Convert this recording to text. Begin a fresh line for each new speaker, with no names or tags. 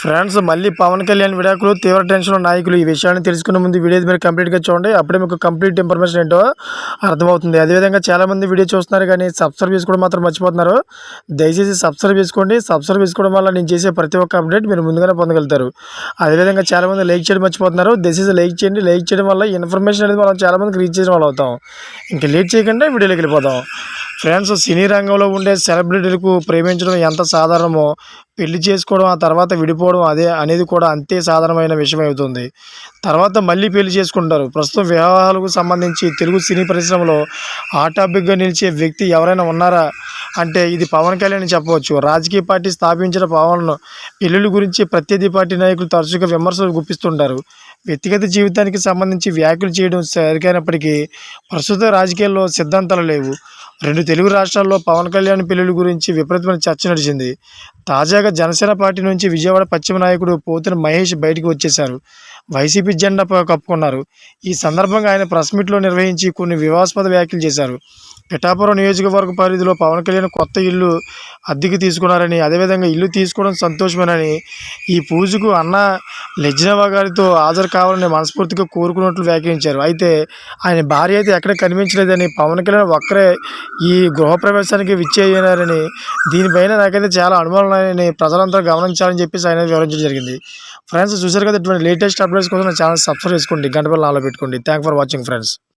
Friends మళ్ళీ పవన్ కళ్యాణ్ విడాకులు తీవ్ర టెన్షన్లో నాయకులు ఈ విషయాన్ని తెలుసుకునే ముందు వీడియో మీరు కంప్లీట్గా చూడండి. అప్పుడే మీకు కంప్లీట్ ఇన్ఫర్మేషన్ ఏంటో అర్థమవుతుంది. అదేవిధంగా చాలామంది వీడియో చూస్తున్నారు కానీ సబ్స్క్రైబ్ చేసుకోవడం మాత్రం మర్చిపోతున్నారు. దయచేసి సబ్స్క్రైబ్ చేసుకోండి. సబ్స్క్రైబ్ చేసుకోవడం వల్ల నేను చేసే ప్రతి ఒక్క అప్డేట్ మీరు ముందుగానే పొందగలుగుతారు. అదేవిధంగా చాలామంది లైక్ చేయడం మర్చిపోతున్నారు. దయచేసి లైక్ చేయండి. లైక్ చేయడం వల్ల ఇన్ఫర్మేషన్ అనేది మనం చాలామందికి రీచ్ చేయడం వల్ల అవుతాం. ఇంకా లేట్ చేయకుండా వీడియోలోకి వెళ్ళిపోతాం. ఫ్రెండ్స్, సినీ రంగంలో ఉండే సెలబ్రిటీలకు ప్రేమించడం ఎంత సాధారణమో పెళ్లి చేసుకోవడం, ఆ తర్వాత విడిపోవడం అనేది కూడా అంతే సాధారణమైన విషయం అవుతుంది. తర్వాత మళ్ళీ పెళ్లి చేసుకుంటారు. ప్రస్తుతం వివాహాలకు సంబంధించి తెలుగు సినీ పరిశ్రమలో హాట్ టాపిక్గా నిలిచే వ్యక్తి ఎవరైనా ఉన్నారా అంటే ఇది పవన్ కళ్యాణ్ చెప్పవచ్చు. రాజకీయ పార్టీ స్థాపించిన పవన్ పెళ్లిళ్ళ గురించి ప్రత్యర్థి పార్టీ నాయకులు తరచుగా విమర్శలు గుప్పిస్తుంటారు. వ్యక్తిగత జీవితానికి సంబంధించి వ్యాఖ్యలు చేయడం సరికైనప్పటికీ ప్రస్తుత రాజకీయాల్లో సిద్ధాంతాలు లేవు. రెండు తెలుగు రాష్ట్రాల్లో పవన్ కళ్యాణ్ పెళ్లిళ్ళ గురించి విపరీతమైన చర్చ నడిచింది. తాజాగా జనసేన పార్టీ నుంచి విజయవాడ పశ్చిమ నాయకుడు పోతిన మహేష్ బయటకు వచ్చేశారు. వైసీపీ జెండా కప్పుకున్నారు. ఈ సందర్భంగా ఆయన ప్రెస్ మీట్లో నిర్వహించి కొన్ని వివాదాస్పద వ్యాఖ్యలు చేశారు. పిఠాపురం నియోజకవర్గ పరిధిలో పవన్ కళ్యాణ్ కొత్త ఇల్లు అద్దెకి తీసుకున్నారని, అదేవిధంగా ఇల్లు తీసుకోవడం సంతోషమేనని, ఈ పూజకు అన్న లెజ్నవా గారితో హాజరు కావాలని మనస్ఫూర్తిగా కోరుకున్నట్లు వ్యాఖ్యానించారు. అయితే ఆయన భార్య అయితే ఎక్కడ కనిపించలేదని, పవన్ కళ్యాణ్ ఒక్కరే ఈ గృహప్రవేశానికి విచ్చేయనారని, దీనిపైన నాకైతే చాలా అనుమానాలని ప్రజలంతా గమనించాలని చెప్పేసి ఆయన వివరించడం జరిగింది. ఫ్రెండ్స్, చూశారు కదా, ఇటువంటి లేటెస్ట్ అప్డేట్స్ కోసం నా ఛానల్ సబ్స్క్రైబ్ చేసుకోండి, గంట బెల్ ఆన్లో పెట్టుకోండి. Thank for watching friends.